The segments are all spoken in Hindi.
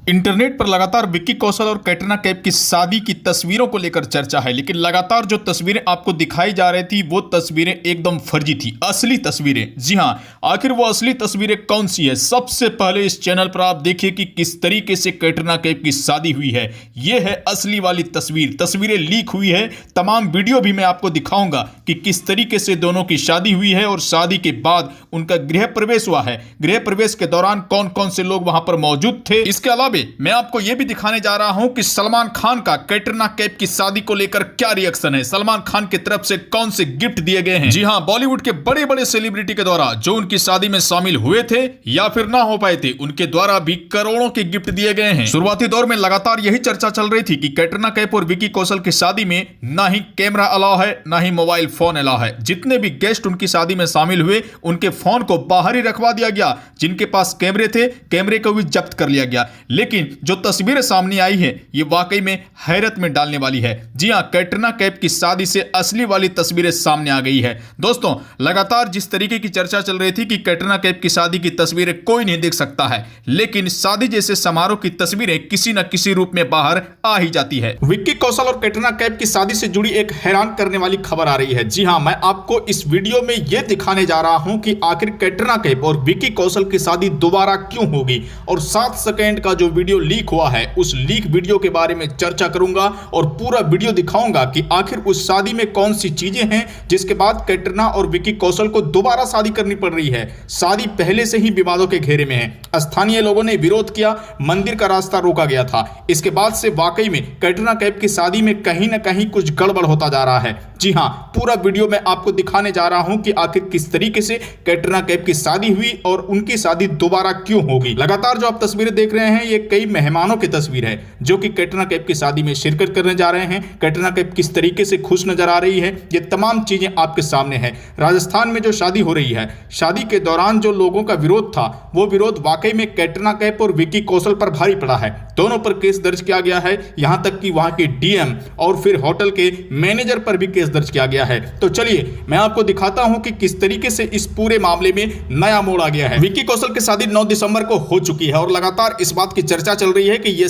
इंटरनेट पर लगातार विक्की कौशल और कैटरीना कैफ की शादी की तस्वीरों को लेकर चर्चा है, लेकिन लगातार जो तस्वीरें आपको दिखाई जा रही थी वो तस्वीरें एकदम फर्जी थी, असली तस्वीरें। जी हां, आखिर वो असली तस्वीरें कौन सी है? सबसे पहले इस चैनल पर आप देखिए कि किस तरीके से कैटरीना कैफ की शादी हुई है। ये है असली वाली तस्वीर। तस्वीरें लीक हुई है, तमाम वीडियो भी मैं आपको दिखाऊंगा कि किस तरीके से दोनों की शादी हुई है और शादी के बाद उनका गृह प्रवेश हुआ है। गृह प्रवेश के दौरान कौन कौन से लोग वहां पर मौजूद थे। इसके अलावा मैं आपको यह भी दिखाने जा रहा हूं कि सलमान खान का कैटरीना कैफ की शादी को लेकर क्या रिएक्शन है, सलमान खान की तरफ से कौन से गिफ्ट दिए गए हैं। जी हां, बॉलीवुड के बड़े बड़े सेलिब्रिटी के द्वारा जो उनकी शादी में शामिल हुए थे या फिर ना हो पाए थे, उनके द्वारा भी करोड़ों के गिफ्ट दिए गए हैं। शुरुआती दौर में लगातार यही चर्चा चल रही थी कि कैटरीना कैफ और विक्की कौशल की शादी में ना ही कैमरा अलाउ है, ना ही मोबाइल फोन अलाउ है। जितने भी गेस्ट उनकी शादी में शामिल हुए उनके फोन को बाहर ही रखवा दिया गया। जिनके पास कैमरे थे, कैमरे को भी जब्त कर लिया गया। लेकिन जो तस्वीरें सामने आई है ये वाकई में हैरत में डालने वाली है। जी हां, कैटरीना कैफ की शादी से असली वाली तस्वीरें सामने आ गई है। दोस्तों, लगातार जिस तरीके की चर्चा चल रही थी कि कैटरीना कैफ की शादी की तस्वीरें कोई नहीं देख सकता है, लेकिन शादी जैसे समारोह की तस्वीरें किसी न किसी रूप में बाहर आ ही जाती है। विक्की कौशल और कैटरीना कैफ की शादी से जुड़ी एक हैरान करने वाली खबर आ रही है। जी हां, मैं आपको इस वीडियो में यह दिखाने जा रहा हूं कि आखिर कैटरीना कैफ और विक्की कौशल की शादी दोबारा क्यों होगी, और 7 सेकंड का जो वीडियो लीक हुआ है उस लीक वीडियो के बारे में चर्चा करूंगा और पूरा वीडियो दिखाऊंगा कि आखिर उस शादी में कौन सी चीजें हैं जिसके बाद कैटरीना और विक्की कौशल को दोबारा शादी करनी पड़ रही है। शादी पहले से ही विवादों के घेरे में है। स्थानीय लोगों ने विरोध किया, मंदिर का रास्ता रोका गया था। इसके बाद से वाकई में कैटरीना कैफ की शादी में कहीं ना कहीं कुछ गड़बड़ होता जा रहा है। जी हां, पूरा वीडियो मैं आपको दिखाने जा रहा हूं कि आखिर किस तरीके से कैटरीना कैफ की शादी हुई और उनकी शादी दोबारा क्यों होगी। लगातार जो आप तस्वीरें देख रहे हैं ये कई मेहमानों की तस्वीर है जो कि कैटरीना कैफ की शादी में शिरकत करने जा रहे हैं। कैटरीना कैफ किस तरीके से खुश नजर आ रही है, ये तमाम चीजें आपके सामने है। राजस्थान में जो शादी हो रही है, शादी के दौरान जो लोगों का विरोध था वो विरोध वाकई में कैटरीना कैफ और विक्की कौशल पर भारी पड़ा है। दोनों पर केस दर्ज किया गया है, यहां तक कि वहां के डीएम और फिर होटल के मैनेजर पर भी केस दर्ज किया गया है। तो चलिए मैं आपको दिखाता हूं कि किस तरीके से इस पूरे मामले में नया मोड़ आ गया है। विक्की कौशल की शादी 9 दिसंबर को हो चुकी है और लगातार इस बात की चर्चा चल रही है कि यह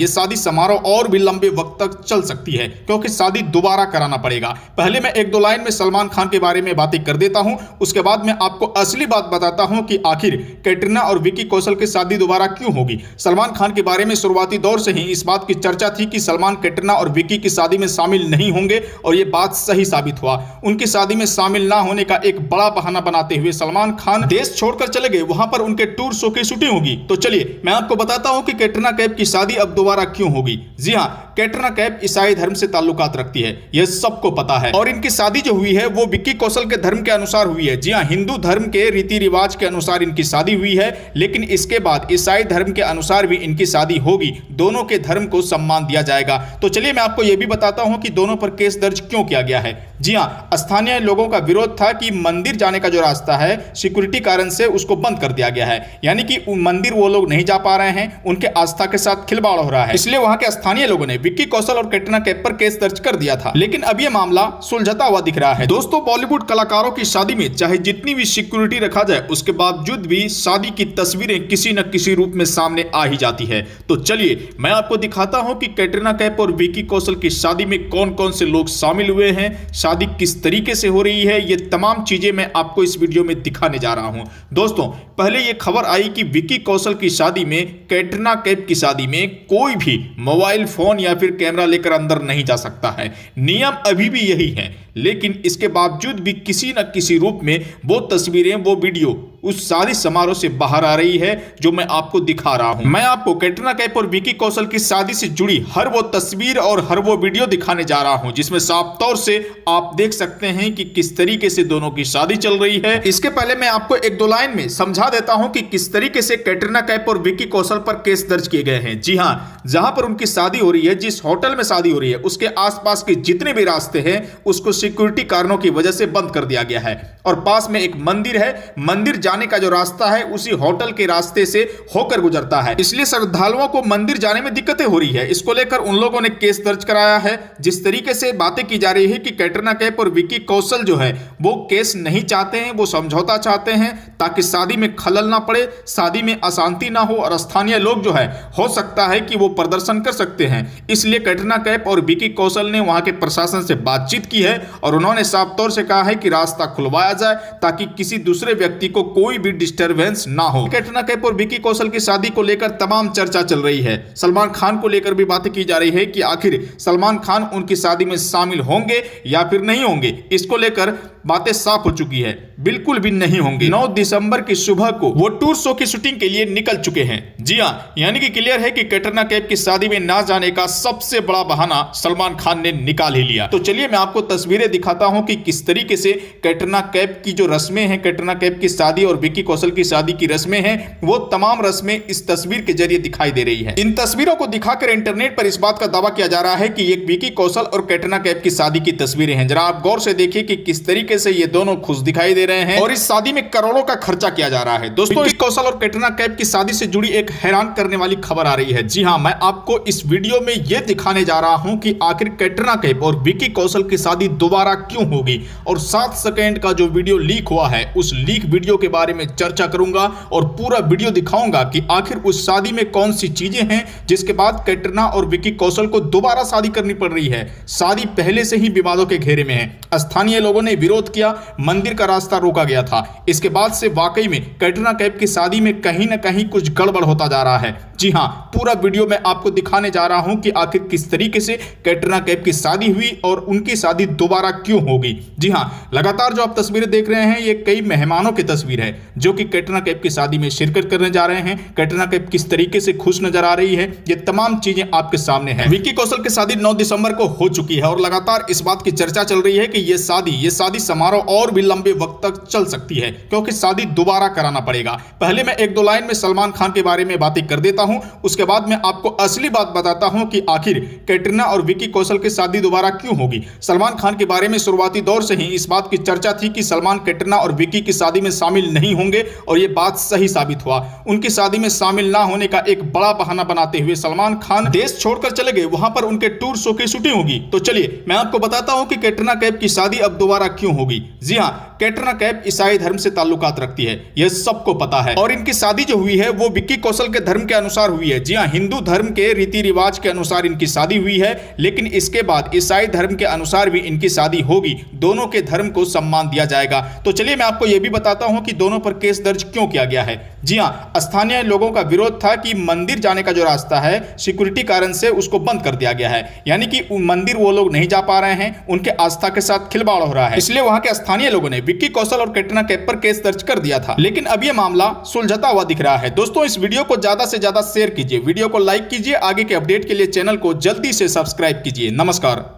शादी समारोह और भी लंबे वक्त तक चल सकती है, क्योंकि शादी दोबारा कराना पड़ेगा। पहले मैं 1-2 लाइन में सलमान खान के बारे में बातें कर देता हूं, उसके बाद मैं आपको असली बात बताता हूं कि आखिर कैटरीना और विक्की कौशल की शादी दोबारा क्यों होगी। सलमान खान के बारे में शुरुआती दौर से ही इस बात की चर्चा थी कि सलमान कैटरीना और विक्की की शादी में शामिल नहीं होंगे और यह बात सही साबित हुआ। उनकी शादी में शामिल ना होने का एक बड़ा बहाना बनाते हुए सलमान खान देश छोड़कर चले गए, वहां पर उनके टूर शो की शूटिंग होगी। तो चलिए मैं आपको बताता हूं कि कैटरीना कैफ की शादी अब दोबारा क्यों होगी। जी हां, कैटरीना कैफ ईसाई धर्म से ताल्लुकात रखती है, यह सबको पता है, और इनकी शादी जो हुई है वो विक्की कौशल के धर्म के अनुसार हुई है। जी हां, हिंदू धर्म के रीति रिवाज के अनुसार इनकी शादी हुई है, लेकिन इसके बाद ईसाई धर्म के अनुसार भी इनकी शादी होगी। दोनों के धर्म को सम्मान दिया जाएगा। तो चलिए मैं आपको यह भी बताता हूं कि दोनों पर केस दर्ज क्यों किया गया है। जी हां, स्थानीय लोगों का विरोध था कि मंदिर जाने का जो रास्ता है सिक्योरिटी कारण से उसको बंद कर दिया गया है, यानी कि मंदिर वो लोग नहीं जा पा रहे हैं, उनके आस्था के साथ खिलवाड़ हो रहा है। इसलिए वहां के स्थानीय लोगों ने विक्की कौशल और कैटरीना कैफ पर केस दर्ज कर दिया था, लेकिन अब यह मामला सुलझता हुआ दिख रहा है। दोस्तों, बॉलीवुड कलाकारों की शादी में चाहे जितनी भी सिक्योरिटी रखा जाए उसके बावजूद भी शादी की तस्वीरें किसी न किसी रूप में सामने आ ही जाती है। तो चलिए मैं आपको दिखाता हूं कि कैटरीना कैफ और विक्की कौशल की शादी में कौन कौन से लोग शामिल हुए हैं, शादी किस तरीके से हो रही है, ये तमाम चीजें मैं आपको इस वीडियो में दिखाने जा रहा हूं। दोस्तों, पहले यह खबर आई कि विक्की कौशल की शादी में, कैटरीना कैफ की शादी में कोई भी मोबाइल फोन या फिर कैमरा लेकर अंदर नहीं जा सकता है। नियम अभी भी यही है, लेकिन इसके बावजूद भी किसी न किसी रूप में वो तस्वीरें, वो वीडियो उस शादी समारोह से बाहर आ रही है जो मैं आपको दिखा रहा हूं। मैं आपको कैटरीना कैफ और विक्की कौशल की शादी से जुड़ी हर वो तस्वीर और हर वो वीडियो दिखाने जा रहा हूं जिसमें साफ तौर से आप देख सकते हैं कि किस तरीके से दोनों की शादी चल रही है। इसके पहले मैं आपको 1-2 लाइन में समझा देता हूं कि किस तरीके से कैटरीना कैफ और विक्की कौशल पर केस दर्ज किए गए हैं। जी हां, जहां पर उनकी शादी हो रही है, जिस होटल में शादी हो रही है, उसके आसपास के जितने भी रास्ते हैं उसको सिक्योरिटी कारणों की वजह से बंद कर दिया गया है, और पास में एक मंदिर है। मंदिर जाने जाने का जो रास्ता है उसी होटल के रास्ते से होकर गुजरता है, इसलिए श्रद्धालुओं को मंदिर जाने में दिक्कतें हो रही है। इसको लेकर उन लोगों ने केस दर्ज कराया है। जिस तरीके से बातें की जा रही है कि कैटरीना कैफ और विक्की कौशल जो है वो केस नहीं चाहते हैं, वो समझौता चाहते हैं ताकि शादी में खलल ना पड़े, शादी में अशांति ना हो और स्थानीय लोग जो है हो सकता है कि वो प्रदर्शन कर सकते हैं। इसलिए कैटरीना कैफ और विक्की कौशल ने वहां के प्रशासन से बातचीत की है और उन्होंने साफ तौर से कहा है कि रास्ता खुलवाया जाए ताकि किसी दूसरे व्यक्ति को कोई भी डिस्टरबेंस ना हो। कैटरीना कैफ और विक्की कौशल की शादी को लेकर तमाम चर्चा चल रही है। सलमान खान को लेकर भी बातें की जा रही है कि आखिर सलमान खान उनकी शादी में शामिल होंगे या फिर नहीं होंगे। इसको लेकर बातें साफ हो चुकी है, बिल्कुल भी नहीं होंगे। 9 दिसंबर की सुबह को वो टूर शो की शूटिंग के लिए निकल चुके हैं। जी हां, यानी कि क्लियर है कि कैटरीना कैफ की शादी में ना जाने का सबसे बड़ा बहाना सलमान खान ने निकाल ही लिया। तो चलिए मैं आपको तस्वीरें दिखाता हूं कि किस तरीके से कैटरीना कैफ की जो रस्में हैं, कैटरीना कैफ की शादी और विक्की कौशल की शादी की रस्में हैं, वो तमाम रस्में इस तस्वीर के जरिए दिखाई दे रही है। इन तस्वीरों को दिखाकर इंटरनेट पर इस बात का दावा किया जा रहा है कि ये विक्की कौशल और कैटरीना कैफ की शादी की तस्वीरें हैं। जरा आप गौर से देखिए कि किस तरीके से ये दोनों खुश दिखाई दे रहे हैं और इस शादी में करोड़ों का खर्चा किया जा रहा है। दोस्तों, विक्की कौशल और कैटरीना कैफ की शादी से जुड़ी एक हैरान करने वाली खबर आ रही है। जी हां, मैं आपको इस वीडियो में यह दिखाने जा रहा हूं कि आखिर कैटरीना कैफ और विक्की कौशल की शादी दोबारा क्यों होगी और 7 सेकंड का जो वीडियो लीक हुआ है उस लीक वीडियो के बारे में चर्चा करूंगा और पूरा वीडियो दिखाऊंगा कि आखिर उस शादी में कौन सी चीजें हैं जिसके बाद कैटरीना और विक्की कौशल को दोबारा शादी करनी पड़ रही है। शादी पहले से ही विवादों के घेरे में है। स्थानीय लोगों ने विरोध किया, मंदिर का रास्ता रोका गया था। इसके बाद से वाकई में कैटरीना कैफ की शादी में कहीं ना कहीं कुछ गड़बड़ होता जा रहा है। जी हां, पूरा वीडियो में आपको दिखाने जा रहा हूं कि आखिर किस तरीके से कैटरीना कैफ की शादी हुई और उनकी शादी दोबारा क्यों होगी। जी हां, लगातार जो आप तस्वीरें देख रहे हैं ये कई मेहमानों की तस्वीर है जो कि कैटरीना कैफ की शादी में शिरकत करने जा रहे हैं। कैटरीना कैफ किस तरीके से खुश नजर आ रही है, ये तमाम चीजें आपके सामने है। विक्की कौशल की शादी 9 दिसंबर को हो चुकी है और लगातार इस बात की चर्चा चल रही है कि ये शादी समारोह और भी लंबे वक्त तक चल सकती है क्योंकि शादी दोबारा कराना पड़ेगा। पहले मैं 1-2 लाइन में सलमान खान के बारे में बातें कर देता हूं, उसके बाद मैं आपको असली बात बताता हूं कि आखिर कैटरीना और विक्की कौशल की शादी दोबारा क्यों होगी। सलमान खान के बारे में शुरुआती दौर से ही इस बात की चर्चा थी कि सलमान कैटरीना और विक्की की शादी में शामिल नहीं होंगे और यह बात सही साबित हुआ। उनकी शादी में शामिल ना होने का एक बड़ा बहाना बनाते हुए सलमान खान देश छोड़कर चले गए, वहां पर उनके टूर शो की शूटिंग होगी। तो चलिए मैं आपको बताता हूं कि कैटरीना कैफ की शादी अब दोबारा क्यों होगी। जी हां, कैटरीना कैफ ईसाई धर्म से ताल्लुकात रखती है, यह सबको पता है और इनकी शादी जो हुई है वो विक्की कौशल के धर्म के अनुसार हुई है। जी हां, हिंदू धर्म के रीति रिवाज के अनुसार इनकी शादी हुई है, लेकिन इसके बाद ईसाई धर्म के अनुसार भी इनकी शादी होगी। दोनों के धर्म को सम्मान दिया जाएगा। तो चलिए मैं आपको यह भी बताता हूं कि दोनों पर केस दर्ज क्यों किया गया है। जी हां, स्थानीय लोगों का विरोध था कि मंदिर जाने का जो रास्ता है सिक्योरिटी कारण से उसको बंद कर दिया गया है, यानी कि मंदिर वो लोग नहीं जा पा रहे हैं, उनके आस्था के साथ खिलवाड़ हो रहा है। इसलिए वहां के स्थानीय लोगों ने विक्की कौशल और कैटरीना कैफ पर केस दर्ज कर दिया था, लेकिन अब यह मामला सुलझता हुआ दिख रहा है। दोस्तों, इस वीडियो को ज्यादा से ज्यादा शेयर कीजिए, वीडियो को लाइक कीजिए, आगे के अपडेट के लिए चैनल को जल्दी से सब्सक्राइब कीजिए। नमस्कार।